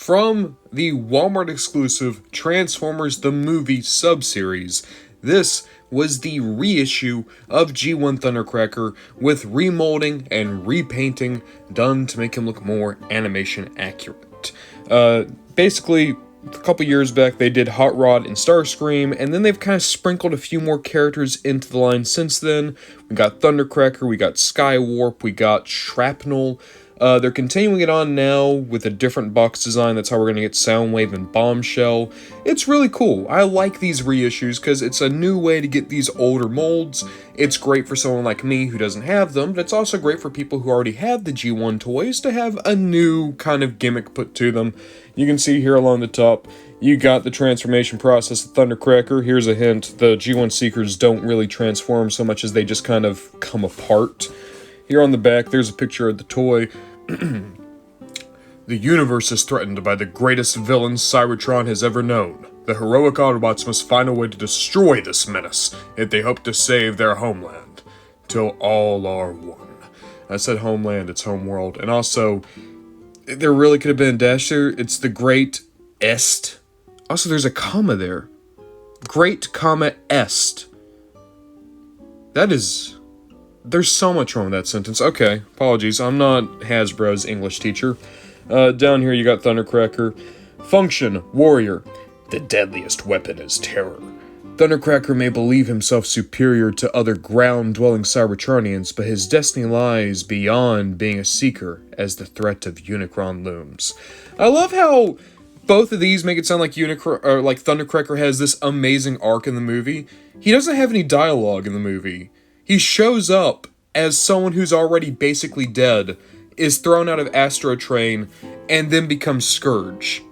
from the Walmart exclusive Transformers the Movie subseries. This was the reissue of G1 Thundercracker with remolding and repainting done to make him look more animation accurate. Basically, a couple years back they did Hot Rod and Starscream, and then they've kind of sprinkled a few more characters into the line since then. We got Thundercracker, we got Skywarp, we got Shrapnel. They're continuing it on now with a different box design. That's how we're going to get Soundwave and Bombshell. It's really cool. I like these reissues because it's a new way to get these older molds. It's great for someone like me who doesn't have them, but it's also great for people who already have the G1 toys to have a new kind of gimmick put to them. You can see here along the top, you got the transformation process of Thundercracker. Here's a hint, the G1 Seekers don't really transform so much as they just kind of come apart. Here on the back, there's a picture of the toy. The universe is threatened by the greatest villain Cybertron has ever known. The heroic Autobots must find a way to destroy this menace if they hope to save their homeland. Till all are one. I said homeland, it's homeworld. And also, there really could have been a dash there. It's the Great Est. Also, there's a comma there. Great, comma, Est. That is... There's so much wrong with that sentence. Okay, apologies. I'm not Hasbro's English teacher. Down here you got Thundercracker. Function, warrior. The deadliest weapon is terror. Thundercracker may believe himself superior to other ground-dwelling Cybertronians, but his destiny lies beyond being a seeker as the threat of Unicron looms. I love how both of these make it sound like Thundercracker has this amazing arc in the movie. He doesn't have any dialogue in the movie. He shows up as someone who's already basically dead, is thrown out of Astro Train, and then becomes Scourge.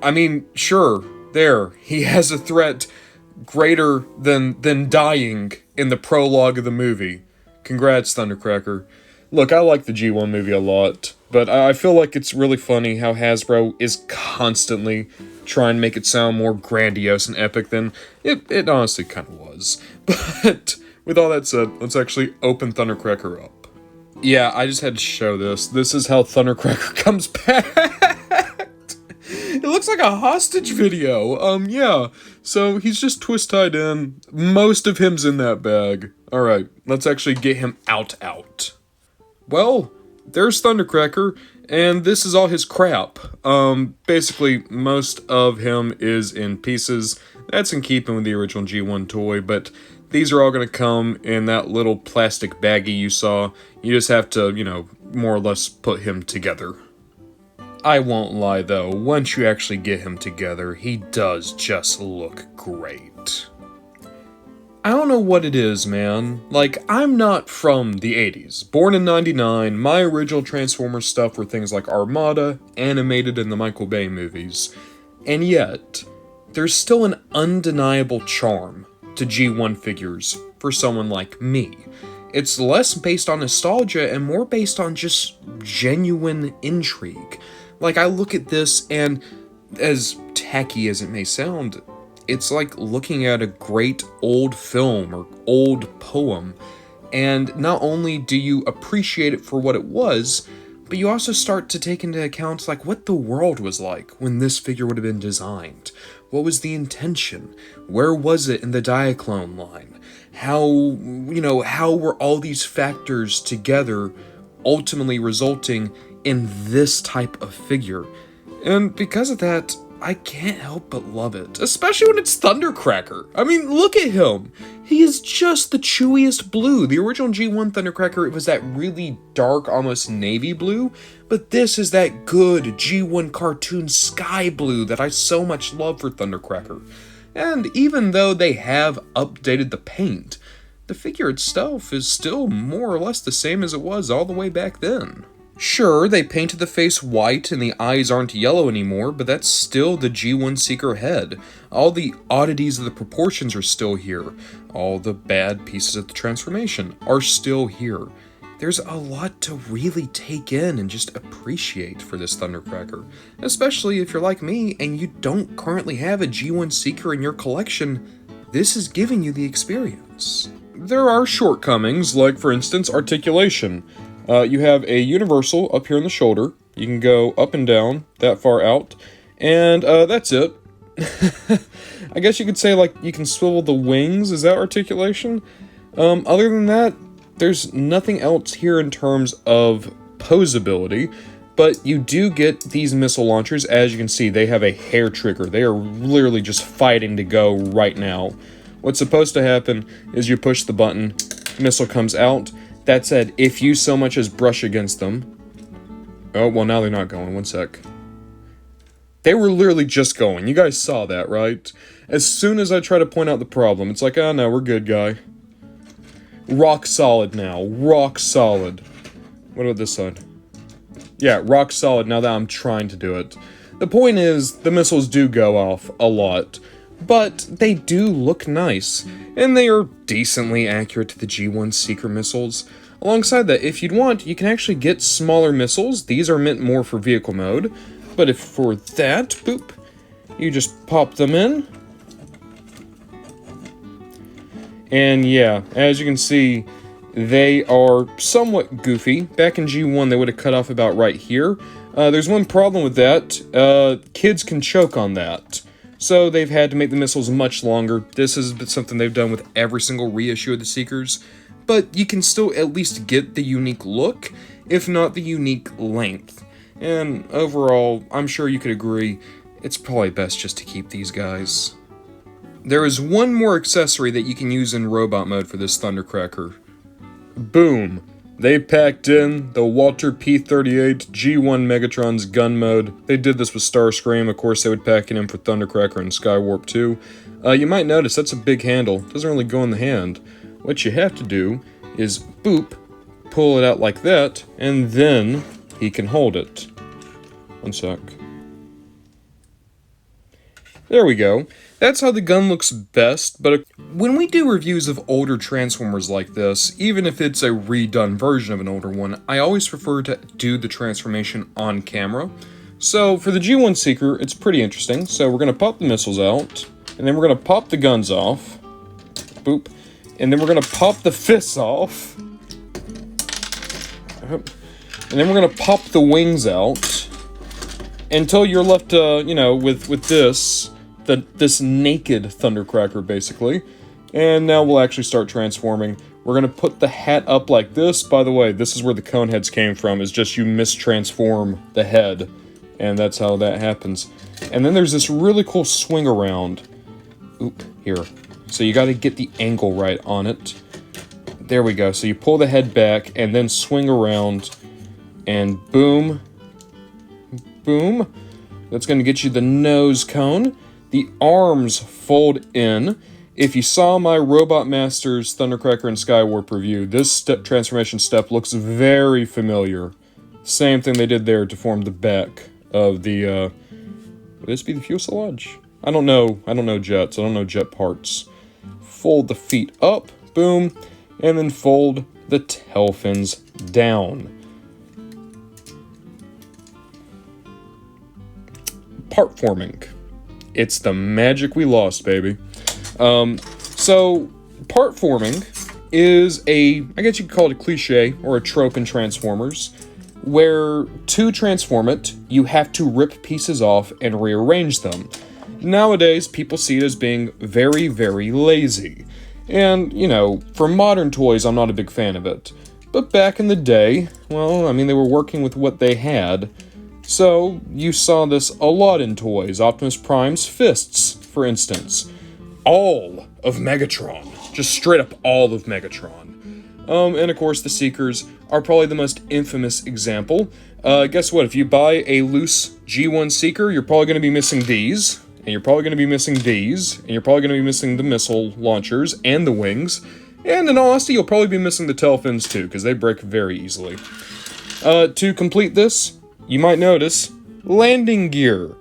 I mean, sure, there, he has a threat greater than dying in the prologue of the movie. Congrats, Thundercracker. Look, I like the G1 movie a lot, but I feel like it's really funny how Hasbro is constantly trying to make it sound more grandiose and epic than it honestly kind of was. But... with all that said, let's actually open Thundercracker up. Yeah, I just had to show this. This is how Thundercracker comes back. It looks like a hostage video. Yeah. So he's just twist-tied in. Most of him's in that bag. Alright, let's actually get him out. Well, there's Thundercracker, and this is all his crap. Basically, most of him is in pieces. That's in keeping with the original G1 toy, but... these are all going to come in that little plastic baggie you saw. You just have to, more or less put him together. I won't lie though, once you actually get him together, he does just look great. I don't know what it is, man. Like, I'm not from the 80s. Born in 99, my original Transformers stuff were things like Armada, animated in the Michael Bay movies. And yet, there's still an undeniable charm to G1 figures for someone like me. It's less based on nostalgia and more based on just genuine intrigue. Like, I look at this and, as tacky as it may sound, it's like looking at a great old film or old poem, and not only do you appreciate it for what it was, but you also start to take into account like what the world was like when this figure would have been designed. What was the intention? Where was it in the Diaclone line? How were all these factors together ultimately resulting in this type of figure? And because of that, I can't help but love it. Especially when it's Thundercracker. I mean, look at him. He is just the chewiest blue. The original G1 Thundercracker, it was that really dark, almost navy blue. But this is that good G1 cartoon sky blue that I so much love for Thundercracker. And even though they have updated the paint, the figure itself is still more or less the same as it was all the way back then. Sure, they painted the face white and the eyes aren't yellow anymore, but that's still the G1 Seeker head. All the oddities of the proportions are still here. All the bad pieces of the transformation are still here. There's a lot to really take in and just appreciate for this Thundercracker. Especially if you're like me and you don't currently have a G1 Seeker in your collection, this is giving you the experience. There are shortcomings, like for instance, articulation. You have a universal up here in the shoulder, You can go up and down that far out, and that's it. I guess you could say, like, you can swivel the wings. Is that articulation? Other than that, there's nothing else here in terms of posability, but you do get these missile launchers. As you can see, they have a hair trigger. They are literally just fighting to go right now. What's supposed to happen is you push the button, missile comes out. That said, if you so much as brush against them... Oh, well, now they're not going. One sec. They were literally just going. You guys saw that, right? As soon as I try to point out the problem, it's like, oh, no, we're good, guy. Rock solid now. Rock solid. What about this side? Yeah, rock solid now that I'm trying to do it. The point is, the missiles do go off a lot, but they do look nice, and they are decently accurate to the G1 Seeker missiles. Alongside that, if you'd want, you can actually get smaller missiles. These are meant more for vehicle mode. But if for that, boop, you just pop them in. And yeah, as you can see, they are somewhat goofy. Back in G1, they would have cut off about right here. There's one problem with that. Kids can choke on that. So they've had to make the missiles much longer. This is something they've done with every single reissue of the Seekers. But you can still at least get the unique look, if not the unique length. And overall, I'm sure you could agree, it's probably best just to keep these guys. There is one more accessory that you can use in robot mode for this Thundercracker. Boom! They packed in the Walter P-38 G1 Megatron's gun mode. They did this with Starscream. Of course, they would pack it in for Thundercracker and Skywarp too. You might notice that's a big handle. It doesn't really go in the hand. What you have to do is, boop, pull it out like that, and then he can hold it. One sec. There we go. That's how the gun looks best, but when we do reviews of older Transformers like this, even if it's a redone version of an older one, I always prefer to do the transformation on camera. So for the G1 Seeker, it's pretty interesting. So we're going to pop the missiles out, and then we're going to pop the guns off. Boop. And then we're going to pop the fists off. And then we're going to pop the wings out. Until you're left, you know, with this... this naked Thundercracker, basically. And now we'll actually start transforming. We're going to put the hat up like this. By the way, this is where the cone heads came from, is just you mistransform the head. And that's how that happens. And then there's this really cool swing around. Oop, here. So you got to get the angle right on it. There we go. So you pull the head back and then swing around. And boom. Boom. That's going to get you the nose cone. The arms fold in. If you saw my Robot Masters Thundercracker and Skywarp review, this transformation step looks very familiar. Same thing they did there to form the back of the, would this be the fuselage? I don't know jets, I don't know jet parts. Fold the feet up, boom, and then fold the tail fins down. Part forming. It's the magic we lost, baby. So, part forming is I guess you could call it a cliche, or a trope in Transformers, where to transform it, you have to rip pieces off and rearrange them. Nowadays, people see it as being very, very lazy. And, you know, for modern toys, I'm not a big fan of it. But back in the day, well, I mean, they were working with what they had. So, you saw this a lot in toys. Optimus Prime's fists, for instance. All of Megatron. Just straight up all of Megatron. And of course, the Seekers are probably the most infamous example. Guess what? If you buy a loose G1 Seeker, you're probably going to be missing these. And you're probably going to be missing these. And you're probably going to be missing the missile launchers and the wings. And in all honesty, you'll probably be missing the tail fins too, because they break very easily. To complete this, you might notice landing gear.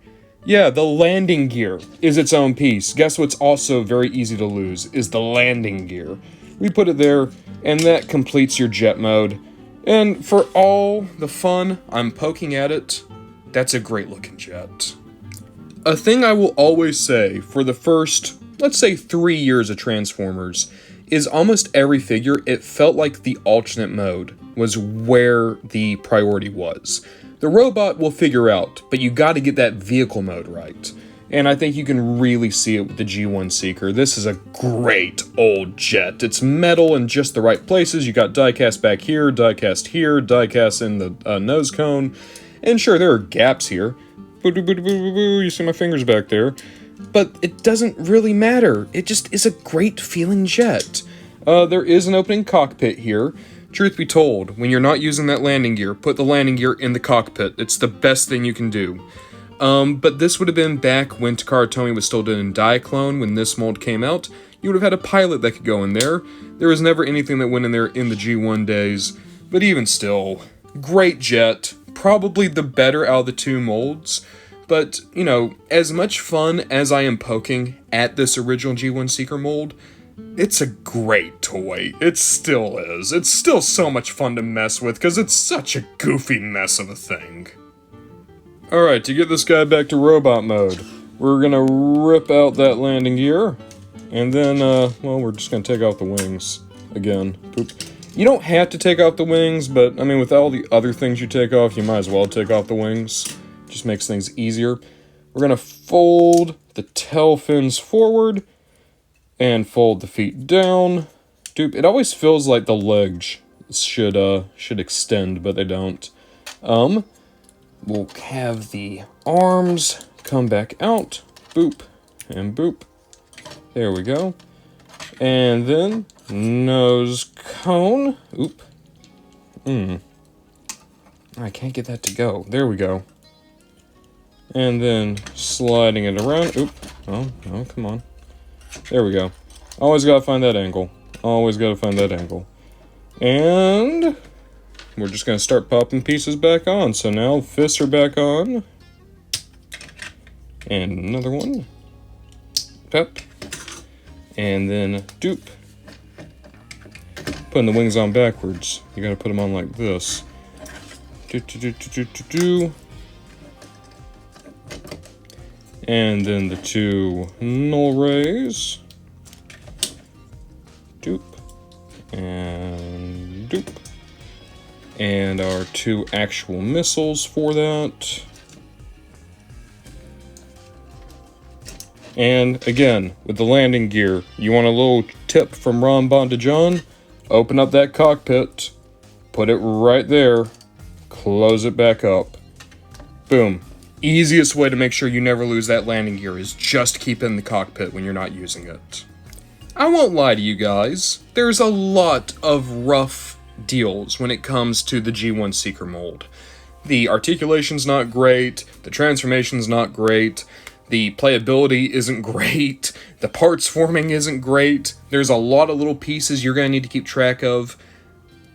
Yeah, the landing gear is its own piece. Guess what's also very easy to lose is the landing gear. We put it there, and that completes your jet mode. And for all the fun I'm poking at it, that's a great looking jet. A thing I will always say for the first, let's say 3 years of Transformers, is almost every figure, it felt like the alternate mode was where the priority was. The robot will figure out, but you gotta get that vehicle mode right. And I think you can really see it with the G1 Seeker. This is a great old jet. It's metal in just the right places. You got diecast back here, diecast here, diecast in the nose cone. And sure, there are gaps here. You see my fingers back there. But it doesn't really matter. It just is a great feeling jet. There is an opening cockpit here. Truth be told, when you're not using that landing gear, put the landing gear in the cockpit. It's the best thing you can do. But this would have been back when Takara Tomy was still doing Diaclone. When this mold came out, you would have had a pilot that could go in there. There was never anything that went in there in the G1 days. But even still, great jet. Probably the better out of the two molds. But, you know, as much fun as I am poking at this original G1 Seeker mold, it's a great toy. It still is. It's still so much fun to mess with because it's such a goofy mess of a thing. Alright, to get this guy back to robot mode, we're gonna rip out that landing gear, and then, well, we're just gonna take off the wings again. Poop. You don't have to take off the wings, but, I mean, with all the other things you take off, you might as well take off the wings. Just makes things easier. We're gonna fold the tail fins forward, and fold the feet down. Dude, it always feels like the legs should extend, but they don't. We'll have the arms come back out. Boop. And boop. There we go. And then nose cone. Oop. I can't get that to go. There we go. And then sliding it around. Oop. Oh, come on. There we go. Always gotta find that angle. Always gotta find that angle. And we're just gonna start popping pieces back on. So now fists are back on. And another one. Pep. And then doop. Putting the wings on backwards. You gotta put them on like this. And then the two null rays. Doop. And doop. And our two actual missiles for that. And again, with the landing gear, you want a little tip from Ron Bondajon? Open up that cockpit, put it right there, close it back up. Boom. Easiest way to make sure you never lose that landing gear is just keep it in the cockpit when you're not using it. I won't lie to you guys, there's a lot of rough deals when it comes to the G1 Seeker mold. The articulation's not great, the transformation's not great, the playability isn't great, the parts forming isn't great, there's a lot of little pieces you're going to need to keep track of.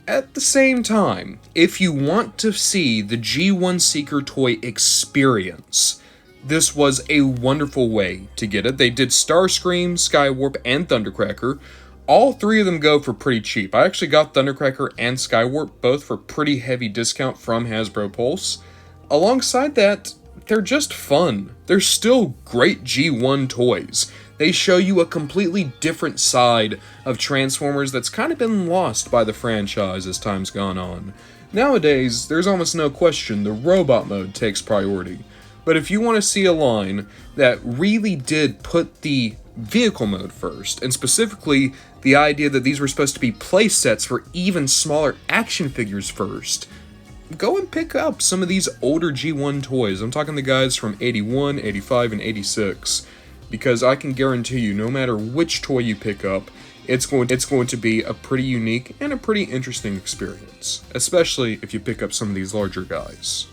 At the same time, if you want to see the G1 Seeker toy experience, this was a wonderful way to get it. They did Starscream, Skywarp, and Thundercracker. All three of them go for pretty cheap. I actually got Thundercracker and Skywarp both for pretty heavy discount from Hasbro Pulse. Alongside that, they're just fun. They're still great G1 toys. They show you a completely different side of Transformers that's kind of been lost by the franchise as time's gone on. Nowadays, there's almost no question the robot mode takes priority. But if you want to see a line that really did put the vehicle mode first, and specifically the idea that these were supposed to be play sets for even smaller action figures first, go and pick up some of these older G1 toys. I'm talking the guys from 81, 85, and 86. Because I can guarantee you, no matter which toy you pick up, it's going to be a pretty unique and a pretty interesting experience. Especially if you pick up some of these larger guys.